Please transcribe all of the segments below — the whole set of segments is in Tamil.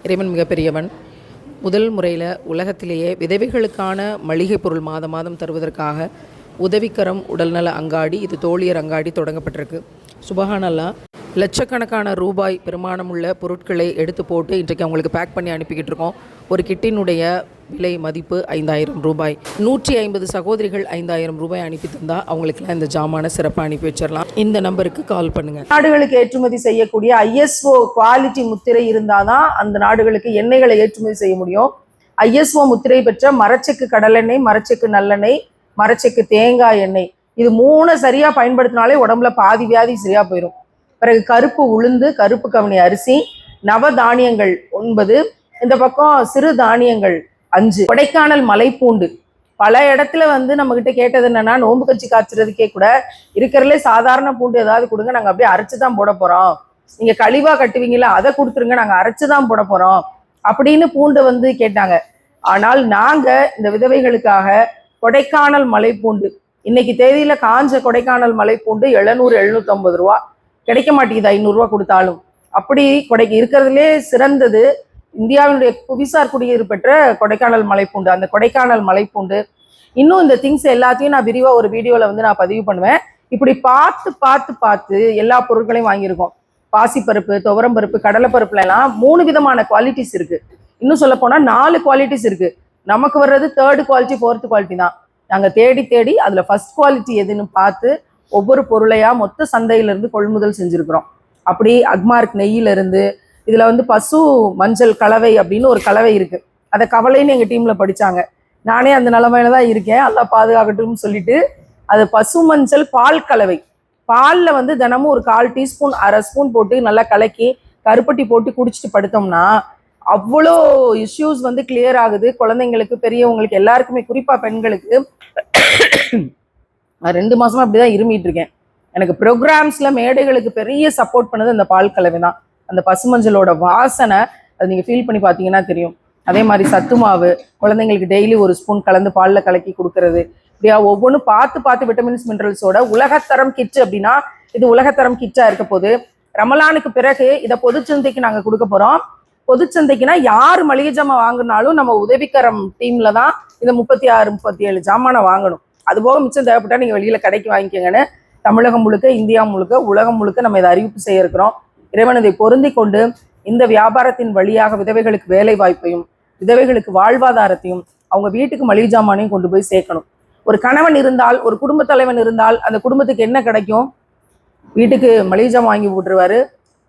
இறைவன் மிகப்பெரியவன். முதல் முறையில் உலகத்திலேயே விதவைகளுக்கான மளிகை பொருள் மாதம் மாதம் தருவதற்காக உதவிக்கரம் உடல்நல அங்காடி, இது தோழியர் அங்காடி தொடங்கப்பட்டிருக்கு. சுபஹானல்லாஹ், லட்சக்கணக்கான ரூபாய் பெருமானமுள்ள பொருட்களை எடுத்து போட்டு இன்றைக்கு அவங்களுக்கு பேக் பண்ணி அனுப்பிக்கிட்டு இருக்கோம். ஒரு கிட்டினுடைய விலை மதிப்பு 5000 ரூபாய். 150 சகோதரிகள் 5000 ரூபாய் அனுப்பி தந்தால் அவங்களுக்குலாம் இந்த ஜாமான சிறப்பாக அனுப்பி வச்சிடலாம். இந்த நம்பருக்கு கால் பண்ணுங்கள். நாடுகளுக்கு ஏற்றுமதி செய்யக்கூடிய ISO குவாலிட்டி முத்திரை இருந்தால் தான் அந்த நாடுகளுக்கு எண்ணெய்களை ஏற்றுமதி செய்ய முடியும். ISO முத்திரை பெற்ற மரச்செக்கு கடலெண்ணெய், மரச்செக்கு நல்லெண்ணெய், மரச்செக்கு தேங்காய் எண்ணெய், இது 3 சரியாக பயன்படுத்தினாலே உடம்புல பாதி வியாதி சரியாக போயிடும். பிறகு கருப்பு உளுந்து, கருப்பு கவனி அரிசி, நவதானியங்கள் 9, இந்த பக்கம் சிறு தானியங்கள் 5, கொடைக்கானல் மலைப்பூண்டு. பல இடத்துல நம்மகிட்ட கேட்டது என்னன்னா, நோம்பு கட்சி காய்ச்சறதுக்கே கூட இருக்கிறதுலே சாதாரண பூண்டு ஏதாவது கொடுங்க, நாங்கள் அப்படியே அரைச்சு தான் போட போறோம், நீங்க கழிவா கட்டுவீங்களா அதை கொடுத்துருங்க, நாங்கள் அரைச்சு தான் போட போறோம் அப்படின்னு பூண்டு கேட்டாங்க. ஆனால் நாங்க இந்த விதவைகளுக்காக கொடைக்கானல் மலைப்பூண்டு, இன்னைக்கு தேதியில காஞ்ச கொடைக்கானல் மலைப்பூண்டு 700-750 ரூபா கிடைக்க மாட்டேங்குது, 500 ரூபா கொடுத்தாலும். அப்படி இருக்கிறதுலே சிறந்தது இந்தியாவினுடைய புவிசார் குடியிருப்பு பெற்ற கொடைக்கானல் மலைப்பூண்டு. அந்த கொடைக்கானல் மலைப்பூண்டு இன்னும் இந்த திங்ஸ் எல்லாத்தையும் நான் விரிவா ஒரு வீடியோல நான் பதிவு பண்ணுவேன். இப்படி பார்த்து பார்த்து பார்த்து எல்லா பொருட்களையும் வாங்கியிருக்கோம். பாசிப்பருப்பு, துவரம்பருப்பு, கடலைப்பருப்புல எல்லாம் 3 விதமான குவாலிட்டிஸ் இருக்கு. இன்னும் சொல்ல போனா 4 குவாலிட்டிஸ் இருக்கு. நமக்கு வர்றது 3rd குவாலிட்டி 4th குவாலிட்டி தான். நாங்க தேடி தேடி அதுல ஃபர்ஸ்ட் குவாலிட்டி எதுன்னு பார்த்து ஒவ்வொரு பொருளையா மொத்த சந்தையில இருந்து கொள்முதல் செஞ்சிருக்கிறோம். அப்படி அக்மார்க் நெய்யில இருந்து, இதுல பசு மஞ்சள் கலவை அப்படின்னு ஒரு கலவை இருக்கு. அதை கவலைன்னு எங்க டீம்ல படிச்சாங்க. நானே அந்த நிலைமையில தான் இருக்கேன், எல்லாம் பாதுகாக்கட்டும்னு சொல்லிட்டு அது பசு மஞ்சள் பால் கலவை. பால்ல தினமும் ஒரு 1/4 டீஸ்பூன் 1/2 ஸ்பூன் போட்டு நல்லா கலக்கி கருப்பட்டி போட்டு குடிச்சிட்டு படுத்தோம்னா அவ்வளோ இஷ்யூஸ் கிளியர் ஆகுது. குழந்தைங்களுக்கு, பெரியவங்களுக்கு, எல்லாருக்குமே, குறிப்பா பெண்களுக்கு. 2 மாசமா அப்படிதான் இருமிட்டு இருக்கேன். எனக்கு ப்ரோக்ராம்ஸ்ல மேடைகளுக்கு பெரிய சப்போர்ட் பண்ணது அந்த பால் கலவை தான். அந்த பசுமஞ்சளோட வாசனை அது நீங்க ஃபீல் பண்ணி பார்த்தீங்கன்னா தெரியும். அதே மாதிரி சத்து மாவு குழந்தைங்களுக்கு டெய்லி 1 ஸ்பூன் கலந்து பாலில் கலக்கி கொடுக்கறது. இப்படியா ஒவ்வொன்றும் பார்த்து பார்த்து விட்டமின்ஸ் மினரல்ஸோட உலகத்தரம் கிட் அப்படின்னா இது உலகத்தரம் கிட்டா இருக்க போது. ரமலானுக்கு பிறகு இதை பொதுச்சந்தைக்கு நாங்கள் கொடுக்க போறோம். பொதுச்சந்தைக்குன்னா யார் மளிகை ஜாமான் வாங்கினாலும் நம்ம உதவிக்கரம் டீம்ல தான் இந்த 36-37 ஜாமானை வாங்கணும். அதுபோக மிச்சம் தேவைப்பட்டா நீங்க வெளியில கடைக்கு வாங்கிக்கங்கன்னு தமிழகம் முழுக்க, இந்தியா முழுக்க, உலகம் முழுக்க நம்ம இதை அறிவிப்பு செய்ய இருக்கிறோம். இறைவன் இதை பொருந்தி கொண்டு இந்த வியாபாரத்தின் வழியாக விதவைகளுக்கு வேலை வாய்ப்பையும், விதவைகளுக்கு வாழ்வாதாரத்தையும், அவங்க வீட்டுக்கு மளிகை ஜாமானையும் கொண்டு போய் சேர்க்கணும். ஒரு கணவன் இருந்தால், ஒரு குடும்ப தலைவன் இருந்தால் அந்த குடும்பத்துக்கு என்ன கிடைக்கும்? வீட்டுக்கு மளிகை ஜாமான் வாங்கி போட்டுருவாரு,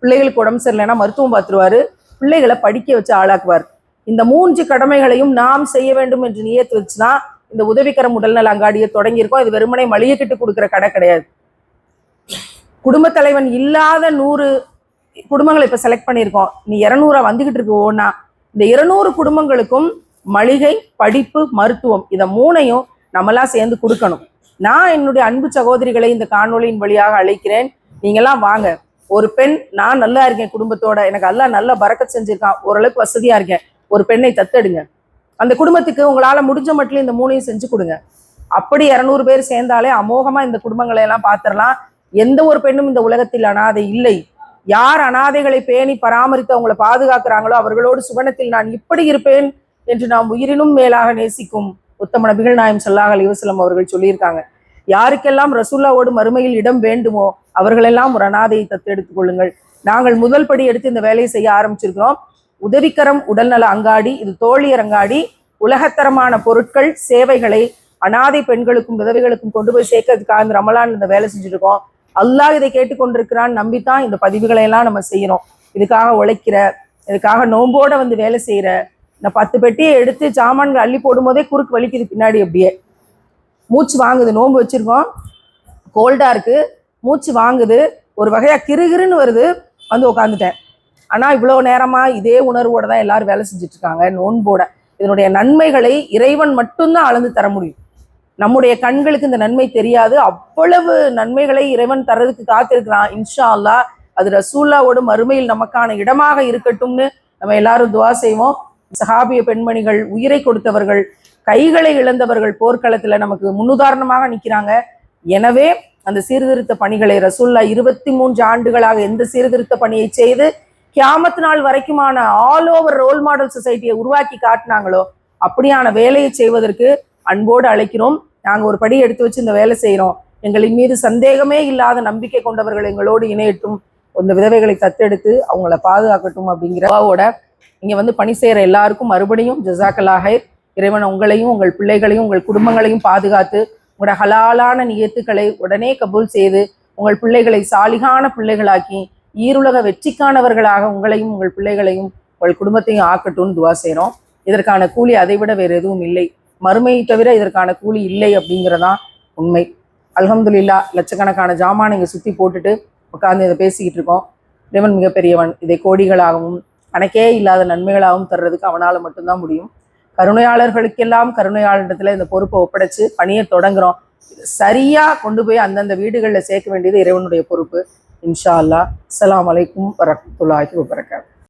பிள்ளைகளுக்கு உடம்பு சரியில்லைன்னா மருத்துவம் பார்த்துருவாரு, பிள்ளைகளை படிக்க வச்சு ஆளாக்குவார். இந்த 3 கடமைகளையும் நாம் செய்ய வேண்டும் என்று நியத்து வச்சுதான் இந்த உதவிக்கரம் உடல்நல அங்காடியை தொடங்கியிருக்கோம். இது வெறுமனை மளிகை கிட்டு கொடுக்குற கடை கிடையாது. குடும்ப தலைவன் இல்லாத 100 குடும்பங்களை இப்ப செலக்ட் பண்ணியிருக்கோம். நீ 200 வந்துகிட்டு இருக்கு ஓனா. இந்த 200 குடும்பங்களுக்கும் மளிகை, படிப்பு, மருத்துவம், இதை 3ஐயும் நம்மளாம் சேர்ந்து கொடுக்கணும். நான் என்னுடைய அன்பு சகோதரிகளை இந்த காணொலியின் வழியாக அழைக்கிறேன். நீங்கெல்லாம் வாங்க. ஒரு பெண், நான் நல்லா இருக்கேன் குடும்பத்தோட, எனக்கு எல்லாம் நல்ல பறக்கத் செஞ்சிருக்கான், ஓரளவுக்கு வசதியா இருக்கேன், ஒரு பெண்ணை தத்தெடுங்க. அந்த குடும்பத்துக்கு உங்களால முடிஞ்ச மட்டும் இந்த 3ஐயும் செஞ்சு கொடுங்க. அப்படி 200 பேர் சேர்ந்தாலே அமோகமா இந்த குடும்பங்களை எல்லாம் பார்த்துடலாம். எந்த ஒரு பெண்ணும் இந்த உலகத்தில் அனாதை இல்லை. யார் அனாதைகளை பேணி பராமரித்து அவங்களை பாதுகாக்கிறாங்களோ அவர்களோடு சுவனத்தில் நான் இப்படி இருப்பேன் என்று நாம் உயிரினும் மேலாக நேசிக்கும் உத்தம நபிகள் நாயகம் ஸல்லல்லாஹு அலைஹி வஸல்லம் அவர்கள் சொல்லியிருக்காங்க. யாருக்கெல்லாம் ரசூல்லாவோடு மறுமையில் இடம் வேண்டுமோ அவர்களெல்லாம் ஒரு அனாதையை தத்தெடுத்துக் கொள்ளுங்கள். நாங்கள் முதல் படி எடுத்து இந்த வேலையை செய்ய ஆரம்பிச்சிருக்கிறோம். உதவிக்கரம் உடல்நல அங்காடி, இது தோழியர் அங்காடி. உலகத்தரமான பொருட்கள், சேவைகளை அனாதை பெண்களுக்கும் விதவைகளுக்கும் கொண்டு போய் சேர்க்கறதுக்காக இந்த ரமலான் இந்த வேலை செஞ்சுட்டு இருக்கோம். அல்லாஹ் இதை கேட்டுக்கொண்டிருக்கிறான் நம்பித்தான் இந்த பதிவுகளை எல்லாம் நம்ம செய்யறோம். இதுக்காக உழைக்கிற, இதுக்காக நோம்போட வேலை செய்யற, இந்த 10 பெட்டியை எடுத்து சாமான்கள் அள்ளி போடும் போதே குறுக்கு வலிக்குது பின்னாடி, அப்படியே மூச்சு வாங்குது. நோன்பு வச்சிருக்கோம், கோல்டா இருக்கு, மூச்சு வாங்குது, ஒரு வகையா கிருகிருன்னு வருது, உட்காந்துட்டேன். ஆனா இவ்வளவு நேரமா இதே உணர்வோட தான் எல்லாரும் வேலை செஞ்சுட்டு இருக்காங்க நோன்போட. இதனுடைய நன்மைகளை இறைவன் மட்டும்தான் அளந்து தர முடியும். நம்முடைய கண்களுக்கு இந்த நன்மை தெரியாது. அவ்வளவு நன்மைகளை இறைவன் தர்றதுக்கு காத்திருக்கிறான். இன்ஷா அல்லாஹ் அது ரசூல்லாவோடு மறுமையில் நமக்கான இடமாக இருக்கட்டும்னு நம்ம எல்லாரும் துவா செய்வோம். சஹாபிய பெண்மணிகள், உயிரை கொடுத்தவர்கள், கைகளை இழந்தவர்கள் போர்க்களத்துல நமக்கு முன்னுதாரணமாக நிற்கிறாங்க. எனவே அந்த சீர்திருத்த பணிகளை ரசூல்லா 23 ஆண்டுகளாக எந்த சீர்திருத்த பணியை செய்து கியாமத் நாள் வரைக்குமான ஆல் ஓவர் ரோல் மாடல் சொசைட்டியை உருவாக்கி காட்டினாங்களோ அப்படியான வேலையை செய்வதற்கு அன்போடு அழைக்கிறோம். நாங்கள் ஒரு படி எடுத்து வச்சு இந்த வேலை செய்கிறோம். எங்களின் மீது சந்தேகமே இல்லாத நம்பிக்கை கொண்டவர்கள் எங்களோடு இணையட்டும், இந்த விதவைகளை தத்தெடுத்து அவங்கள பாதுகாக்கட்டும் அப்படிங்கிறவோட இங்கே வந்து பணி செய்கிற எல்லாருக்கும் மறுபடியும் ஜஸாக்கல்லாஹ் ஹைர். இறைவன் உங்களையும் உங்கள் பிள்ளைகளையும் உங்கள் குடும்பங்களையும் பாதுகாத்து உங்களோட ஹலாலான நியத்துக்களை உடனே கபூல் செய்து உங்கள் பிள்ளைகளை சாலிகான பிள்ளைகளாக்கி ஈருலக வெற்றிக்கானவர்களாக உங்களையும் உங்கள் பிள்ளைகளையும் உங்கள் குடும்பத்தையும் ஆக்கட்டும்னு துவா செய்கிறோம். இதற்கான கூலி அதை விட வேறு எதுவும் இல்லை, மறுமையை தவிர இதற்கான கூலி இல்லை அப்படிங்கிறதான் உண்மை. அல்ஹம்துலில்லா, லட்சக்கணக்கான ஜாமான் இங்கே சுற்றி போட்டுட்டு உட்காந்து இதை பேசிக்கிட்டு இருக்கோம். இறைவன் மிகப்பெரியவன், இதை கோடிகளாகவும் கணக்கே இல்லாத நன்மைகளாகவும் தர்றதுக்கு அவனால் மட்டும்தான் முடியும். கருணையாளர்களுக்கெல்லாம் கருணையாளரிடத்துல இந்த பொறுப்பை ஒப்படைச்சு பணியை தொடங்குறோம். சரியாக கொண்டு போய் அந்தந்த வீடுகளில் சேர்க்க வேண்டியது இறைவனுடைய பொறுப்பு. இன்ஷா அல்லாஹ். அஸ்ஸலாமு அலைக்கும் வரஹ்மத்துல்லாஹி வபரகாத்துஹு.